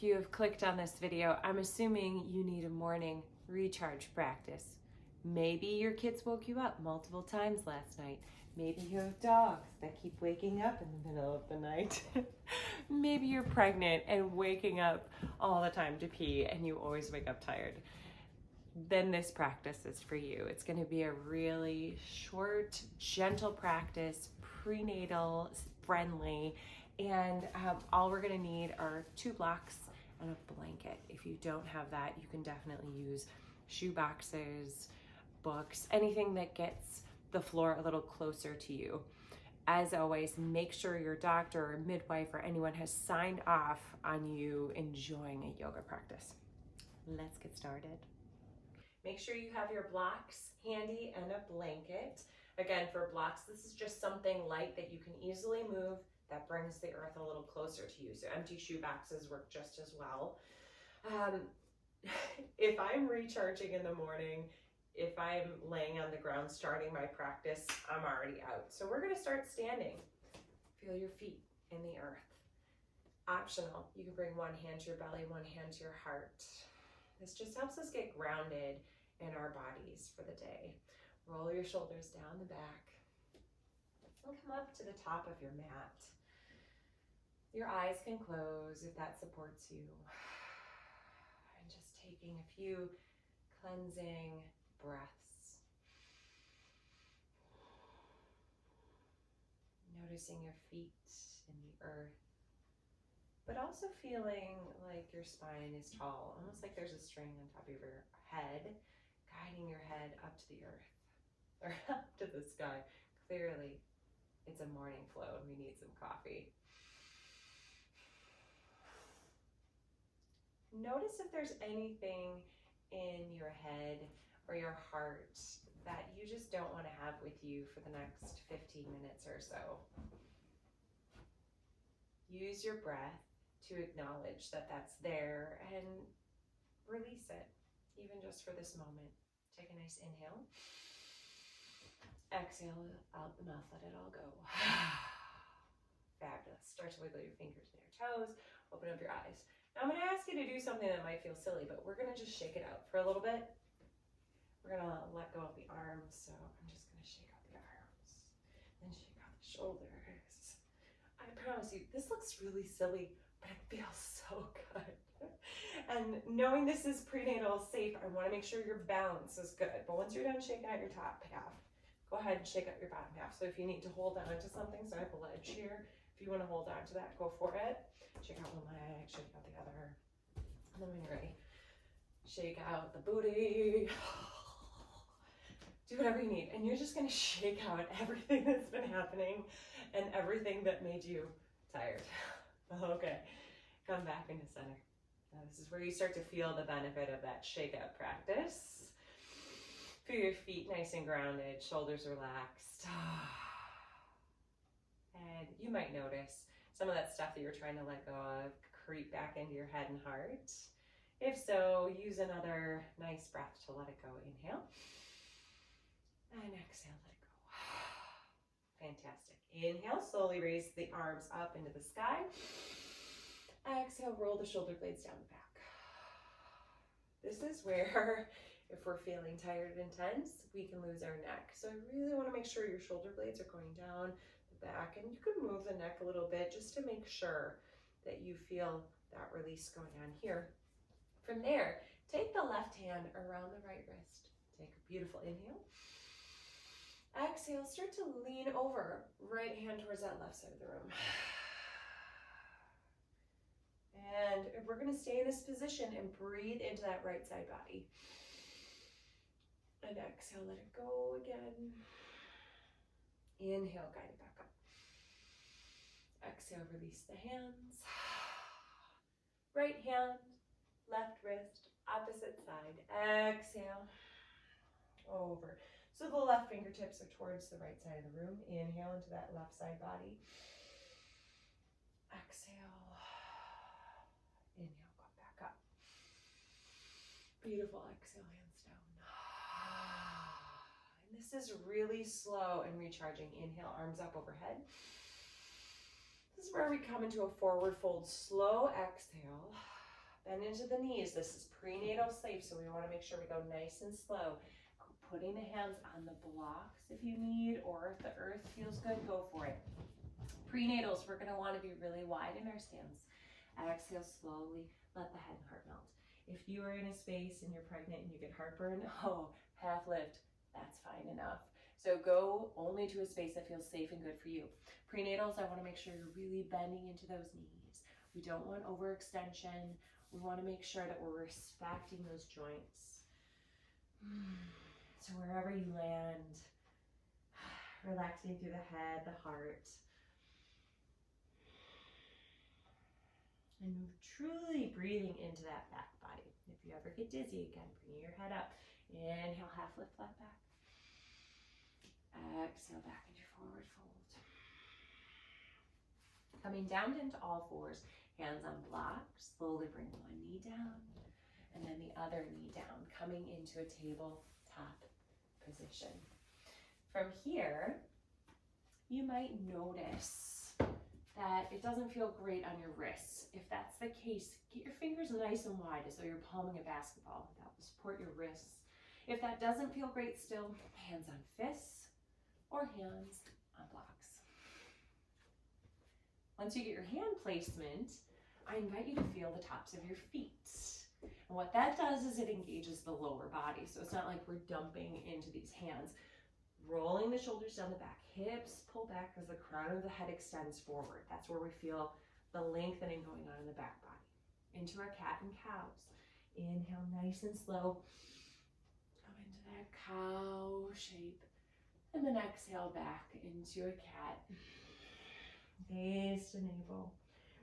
If you have clicked on this video, I'm assuming you need a morning recharge practice. Maybe your kids woke you up multiple times last night. Maybe you have dogs that keep waking up in the middle of the night. Maybe you're pregnant and waking up all the time to pee and you always wake up tired. Then this practice is for you. It's going to be a really short, gentle practice, prenatal, friendly, and all we're going to need are 2 blocks and a blanket. If you don't have that, you can definitely use shoe boxes, books, anything that gets the floor a little closer to you. As always, make sure your doctor or midwife or anyone has signed off on you enjoying a yoga practice. Let's get started. Make sure you have your blocks handy and a blanket. Again, for blocks, this is just something light that you can easily move that brings the earth a little closer to you. So empty shoe boxes work just as well. If I'm recharging in the morning, if I'm laying on the ground starting my practice, I'm already out. So we're gonna start standing. Feel your feet in the earth. Optional, you can bring one hand to your belly, one hand to your heart. This just helps us get grounded in our bodies for the day. Roll your shoulders down the back and come up to the top of your mat. Your eyes can close if that supports you. And just taking a few cleansing breaths. Noticing your feet in the earth, but also feeling like your spine is tall, almost like there's a string on top of your head, guiding your head up to the earth, or up to the sky. Clearly, it's a morning flow and we need some coffee. Notice if there's anything in your head or your heart that you just don't want to have with you for the next 15 minutes or so. Use your breath to acknowledge that that's there and release it, even just for this moment. Take a nice inhale. Exhale out the mouth, let it all go. Fabulous. Start to wiggle your fingers and your toes. Open up your eyes. Now I'm going to ask you to do something that might feel silly, but we're going to just shake it out for a little bit. We're going to let go of the arms, so I'm just going to shake out the arms, then shake out the shoulders. I promise you, this looks really silly, but it feels so good. And knowing this is prenatal safe, I want to make sure your balance is good. But once you're done shaking out your top half, go ahead and shake out your bottom half. So if you need to hold on to something, so I have a ledge here, if you want to hold on to that, go for it. Shake out one leg, shake out the other. And then when you're ready, shake out the booty. Do whatever you need. And you're just going to shake out everything that's been happening and everything that made you tired. Okay, come back into center. Now this is where you start to feel the benefit of that shake out practice. Feel your feet nice and grounded, shoulders relaxed. And you might notice some of that stuff that you're trying to let go of creep back into your head and heart. If so, use another nice breath to let it go. Inhale. And exhale, let it go. Fantastic. Inhale, slowly raise the arms up into the sky. Exhale, roll the shoulder blades down the back. This is where, if we're feeling tired and tense, we can lose our neck. So I really want to make sure your shoulder blades are going down the back, and you can move the neck a little bit just to make sure that you feel that release going on here. From there, take the left hand around the right wrist. Take a beautiful inhale. Exhale, start to lean over, right hand towards that left side of the room. And we're going to stay in this position and breathe into that right side body. And exhale, let it go again. Inhale, guide it back up. Exhale, release the hands. Right hand, left wrist, opposite side. Exhale, over. So the left fingertips are towards the right side of the room. Inhale into that left side body. Exhale. Inhale, come back up. Beautiful. Exhale, hands down. And this is really slow and recharging. Inhale, arms up overhead. This is where we come into a forward fold. Slow exhale. Bend into the knees. This is prenatal sleep, so we want to make sure we go nice and slow. Putting the hands on the blocks if you need, or if the earth feels good, go for it. Prenatals, we're going to want to be really wide in our stance. Exhale slowly, let the head and heart melt. If you are in a space and you're pregnant and you get heartburn, half lift, that's fine enough. So go only to a space that feels safe and good for you. Prenatals, I want to make sure you're really bending into those knees. We don't want overextension. We want to make sure that we're respecting those joints. So wherever you land, relaxing through the head, the heart. And truly breathing into that back body. If you ever get dizzy, again, bring your head up. Inhale, half lift, flat back. Exhale, back into forward fold. Coming down into all fours, hands on blocks. Slowly bring one knee down, and then the other knee down, coming into a tabletop position. From here, you might notice that it doesn't feel great on your wrists. If that's the case, get your fingers nice and wide as though you're palming a basketball. That will support your wrists. If that doesn't feel great still, hands on fists or hands on blocks. Once you get your hand placement, I invite you to feel the tops of your feet. And what that does is it engages the lower body. So it's not like we're dumping into these hands. Rolling the shoulders down the back, hips pull back as the crown of the head extends forward. That's where we feel the lengthening going on in the back body. Into our cat and cows. Inhale nice and slow. Come into that cow shape. And then exhale back into a cat. Gaze to navel.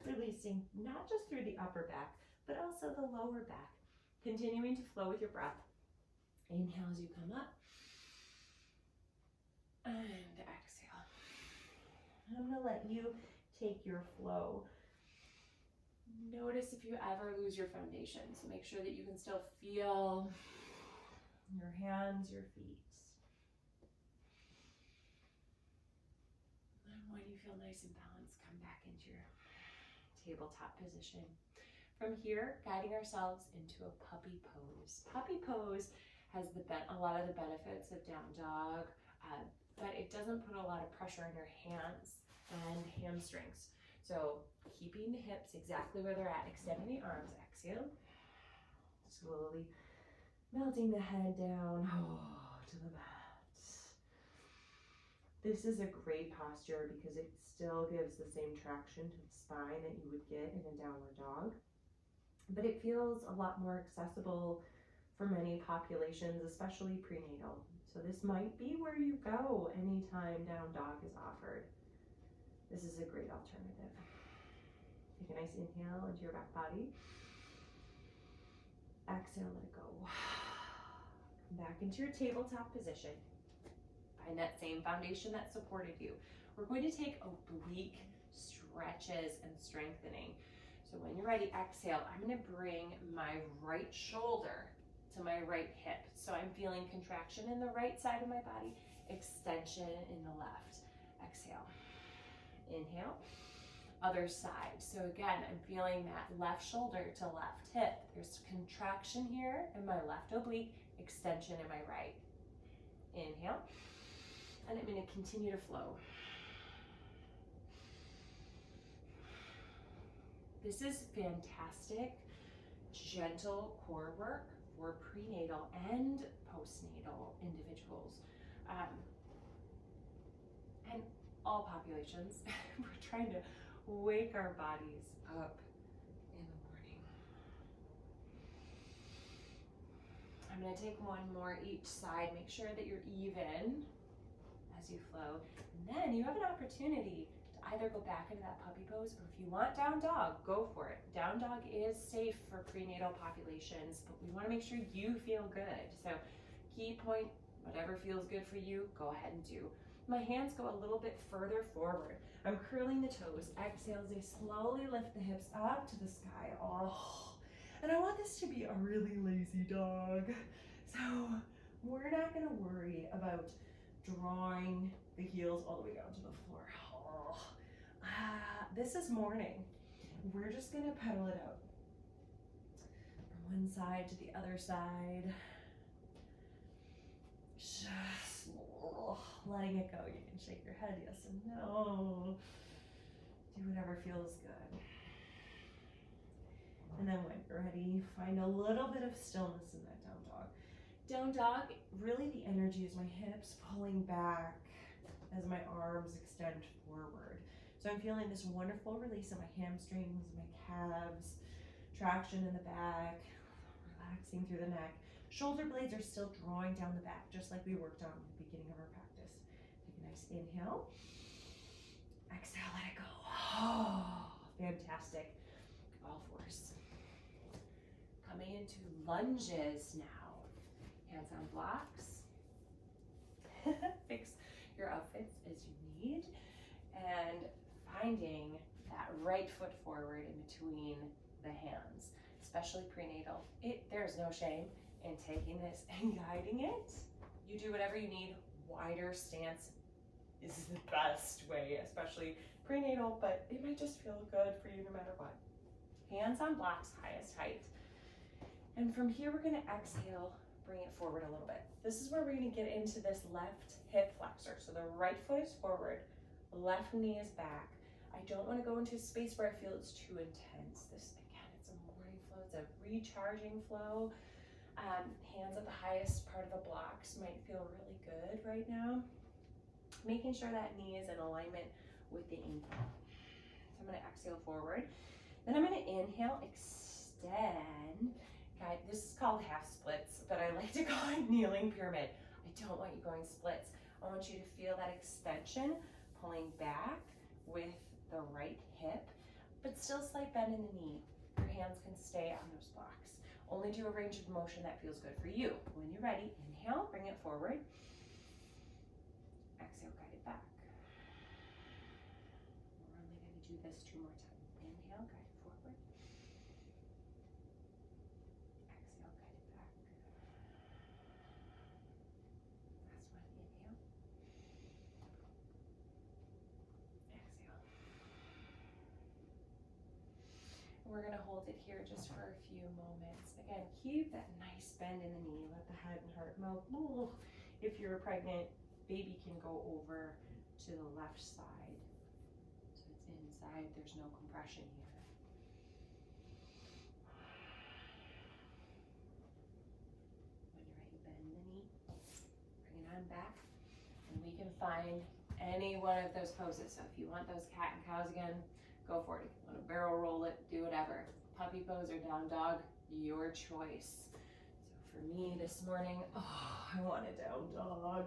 Releasing not just through the upper back, but also the lower back. Continuing to flow with your breath. Inhale as you come up. And exhale. I'm going to let you take your flow. Notice if you ever lose your foundation. So make sure that you can still feel your hands, your feet. And when you feel nice and balanced, come back into your tabletop position. From here, guiding ourselves into a puppy pose. Puppy pose has a lot of the benefits of down dog, but it doesn't put a lot of pressure on your hands and hamstrings. So keeping the hips exactly where they're at, extending the arms, exhale. Slowly melting the head down to the mat. This is a great posture because it still gives the same traction to the spine that you would get in a downward dog. But it feels a lot more accessible for many populations, especially prenatal. So this might be where you go anytime down dog is offered. This is a great alternative. Take a nice inhale into your back body. Exhale, let it go. Come back into your tabletop position. Find that same foundation that supported you. We're going to take oblique stretches and strengthening. So when you're ready, exhale. I'm going to bring my right shoulder to my right hip. So I'm feeling contraction in the right side of my body, extension in the left. Exhale. Inhale. Other side. So again, I'm feeling that left shoulder to left hip. There's contraction here in my left oblique, extension in my right. Inhale. And I'm going to continue to flow. This is fantastic, gentle core work for prenatal and postnatal individuals. And all populations. We're trying to wake our bodies up in the morning. I'm going to take one more each side. Make sure that you're even as you flow. And then you have an opportunity to either go back into that puppy pose, or if you want down dog, go for it. Down dog is safe for prenatal populations, but we want to make sure you feel good. So key point, whatever feels good for you, go ahead and do. My hands go a little bit further forward. I'm curling the toes. Exhale as I slowly lift the hips up to the sky. And I want this to be a really lazy dog. So we're not going to worry about drawing the heels all the way down to the floor. This is morning. We're just going to pedal it out. one side to the other side. Just letting it go. You can shake your head yes and no. Do whatever feels good. And then when you're ready, find a little bit of stillness in that down dog. Down dog, really the energy is my hips pulling back as my arms extend forward. So I'm feeling this wonderful release in my hamstrings, my calves, traction in the back, relaxing through the neck. Shoulder blades are still drawing down the back, just like we worked on at the beginning of our practice. Take a nice inhale. Exhale, let it go. Oh, fantastic. All fours. Coming into lunges now. Hands on blocks. Fix your outfits as you need. And finding that right foot forward in between the hands, especially prenatal. There's no shame in taking this and guiding it. You do whatever you need. Wider stance is the best way, especially prenatal, but it might just feel good for you no matter what. Hands on blocks, highest height. And from here, we're gonna exhale, bring it forward a little bit. This is where we're gonna get into this left hip flexor. So the right foot is forward, left knee is back. I don't wanna go into a space where I feel it's too intense. This, again, it's a morning flow, it's a recharging flow. Hands at the highest part of the blocks might feel really good right now. Making sure that knee is in alignment with the ankle. So I'm gonna exhale forward. Then I'm gonna inhale, extend. Okay, this is called half splits, but I like to call it kneeling pyramid. I don't want you going splits. I want you to feel that extension pulling back with the right hip, but still slight bend in the knee. Your hands can stay on those blocks. Only do a range of motion that feels good for you. When you're ready, inhale, bring it forward. Exhale, guide it back. We're only going to do this 2 more times. Inhale, guide it forward. Exhale, guide it back. Last one, inhale. Exhale. We're going to hold it here just for a few moments. Again, keep that nice bend in the knee. Let the head and heart melt. Ooh. If you're pregnant, baby can go over to the left side. So it's inside, there's no compression here. When you're ready, bend the knee, bring it on back, and we can find any one of those poses. So if you want those cat and cows again, go for it. If you want to barrel roll it, do whatever. Puppy pose or down dog, your choice. So for me this morning, I want a down dog.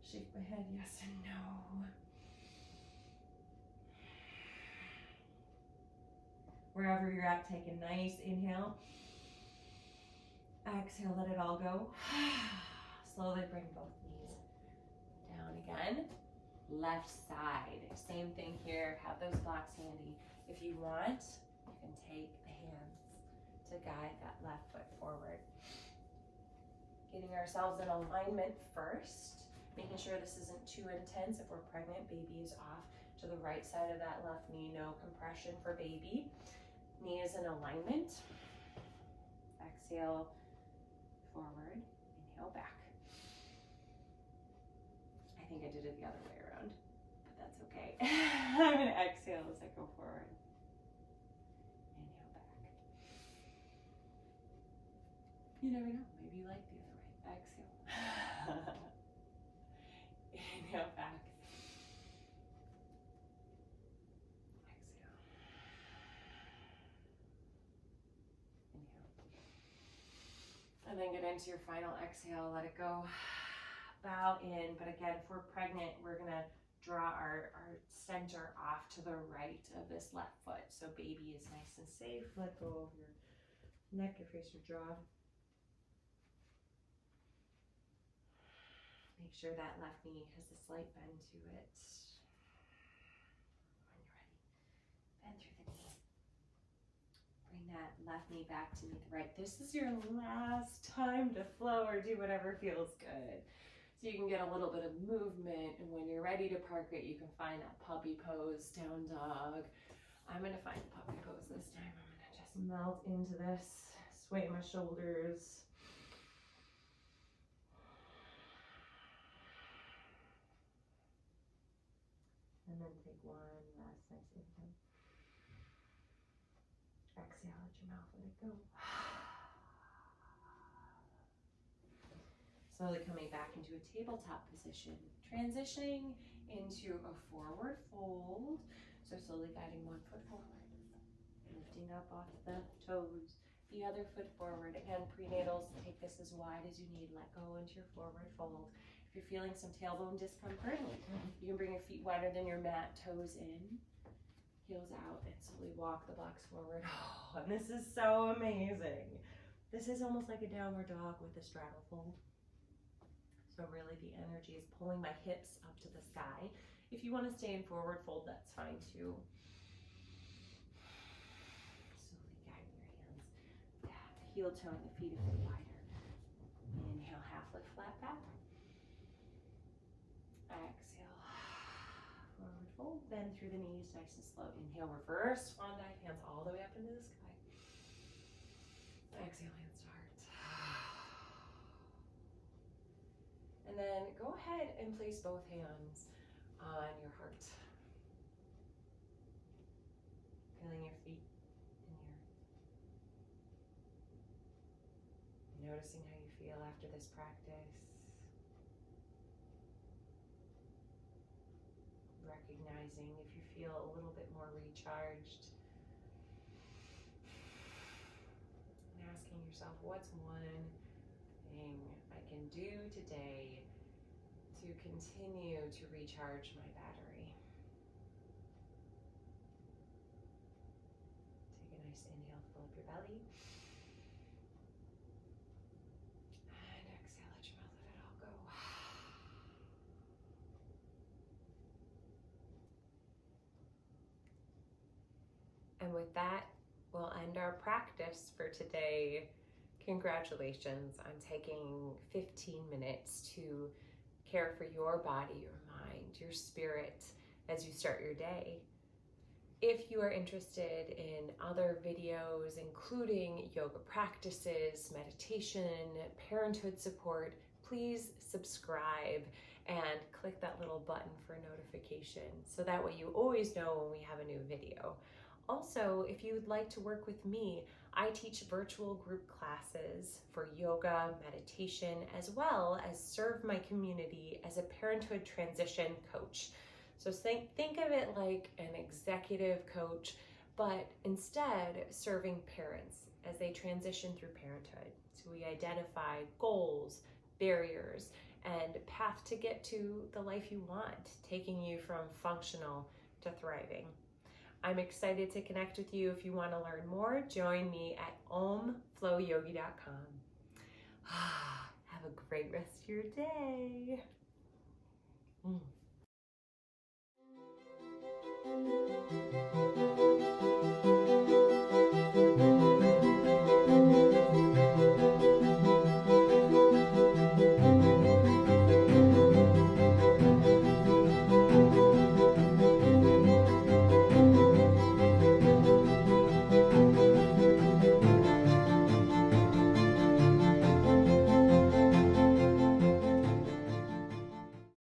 Shake my head yes and no. Wherever you're at, take a nice inhale. Exhale, let it all go. Slowly bring both knees down again. Left side, same thing here. Have those blocks handy. If you want, you can take the hands to guide that left foot forward. Getting ourselves in alignment first, making sure this isn't too intense. If we're pregnant, baby is off to the right side of that left knee. No compression for baby. Knee is in alignment. Exhale forward, inhale back. I think I did it the other way around, but that's okay. I'm gonna exhale as I go forward. Inhale back. You never know, maybe you like the other way. Exhale. Inhale back. Exhale. Inhale. And then get into your final exhale, let it go. Bow in, but again, if we're pregnant, we're gonna draw our center off to the right of this left foot. So baby is nice and safe. Let go of your neck, your face, your jaw. Make sure that left knee has a slight bend to it. When you're ready, bend through the knee. Bring that left knee back to meet the right. This is your last time to flow or do whatever feels good. So you can get a little bit of movement, and when you're ready to park it, you can find that puppy pose, down dog. I'm gonna find the puppy pose this time. I'm gonna just melt into this, Sway my shoulders. And then take one last nice inhale. Exhale out your mouth, let it go. Slowly coming back into a tabletop position, transitioning into a forward fold. So slowly guiding one foot forward, lifting up off the toes, the other foot forward. Again, prenatals, take this as wide as you need. Let go into your forward fold. If you're feeling some tailbone discomfort, you can bring your feet wider than your mat, toes in, heels out, and slowly walk the blocks forward. Oh, and this is so amazing. This is almost like a downward dog with a straddle fold. So really the energy is pulling my hips up to the sky. If you want to stay in forward fold, that's fine too. Slowly guiding your hands back, heel toeing the feet a bit wider. Inhale, half lift, flat back. Exhale, forward fold, bend through the knees, nice and slow. Inhale, reverse swan dive, hands all the way up into the sky. Exhale, hands to heart. And then go ahead and place both hands on your heart. Feeling your feet in the earth. Noticing how you feel after this practice. Recognizing if you feel a little bit more recharged. And asking yourself, what's one thing I can do today to continue to recharge my battery? Take a nice inhale, fill up your belly. And exhale, let your mouth let it all go. And with that, we'll end our practice for today. Congratulations on taking 15 minutes to care for your body, your mind, your spirit as you start your day. If you are interested in other videos, including yoga practices, meditation, parenthood support, please subscribe and click that little button for notification so that way you always know when we have a new video. Also, if you would like to work with me, I teach virtual group classes for yoga, meditation, as well as serve my community as a parenthood transition coach. So think of it like an executive coach, but instead serving parents as they transition through parenthood. So we identify goals, barriers, and path to get to the life you want, taking you from functional to thriving. I'm excited to connect with you. If you want to learn more, join me at omflowyogi.com. Have a great rest of your day.